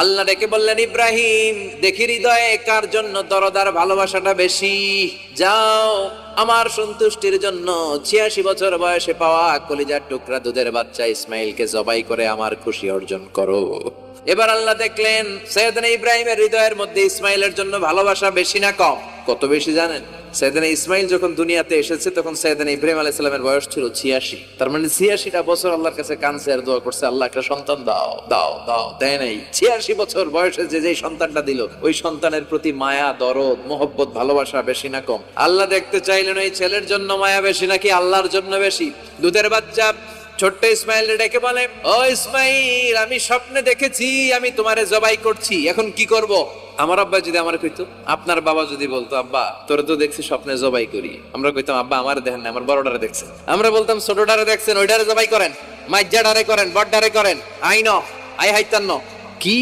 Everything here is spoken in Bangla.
আল্লাহ ডেকে বললেন, ইব্রাহিম দেখি হৃদয়ে কার জন্য দরদার ভালোবাসাটা বেশি। যাও আমার সন্তুষ্টির জন্য 86 বছর বয়সে পাওয়া কলিজার টুকরা দুধের বাচ্চা ইসমাইলকে জবাই করে আমার খুশি অর্জন করো। এবার আল্লাহ দেখলেন সৈয়দনা ইব্রাহিমের হৃদয়ের মধ্যে ইসমাইলের জন্য ভালোবাসা বেশি না কম? কত বেশি জানেন? সৈয়দনা ইসমাইল যখন দুনিয়াতে এসেছে তখন সৈয়দনা ইব্রাহিম আলাইহিস সালামের বয়স ছিল 86। তার মানে 86টা বছর আল্লাহর কাছে কাঁদছে আর দোয়া করছে, আল্লাহ একটা সন্তান দাও দাও দাও, দেয় নাই। 86 বছর বয়সে যে সন্তানটা দিল, ওই সন্তানের প্রতি মায়া, দরদ, মোহব্বত, ভালোবাসা বেশি না কম? আল্লাহ দেখতে চাইলেন এই ছেলের জন্য মায়া বেশি নাকি আল্লাহর জন্য বেশি। দুধের বাচ্চা ছোট্ট ইসমাইল ডেকে বলে, ও ইসমাইল, আমি স্বপ্নে দেখেছি আমি তোমারে জবাই করছি, এখন কি করব? আমার আব্বা যদি আমার কইতো, আপনার বাবা যদি বলতো, আব্বা তোরে তো দেখছি স্বপ্নে জবাই করি, আমরা কইতাম, আব্বা আমার দেখেন না, আমার বড়টারে দেখছেন। আমরা বলতাম, ছোটটারে দেখছেন, ওইটারে জবাই করেন, মাইজ্জাটারে করেন, বড়টারে করেন, আই ন আই হাইতান্ন কি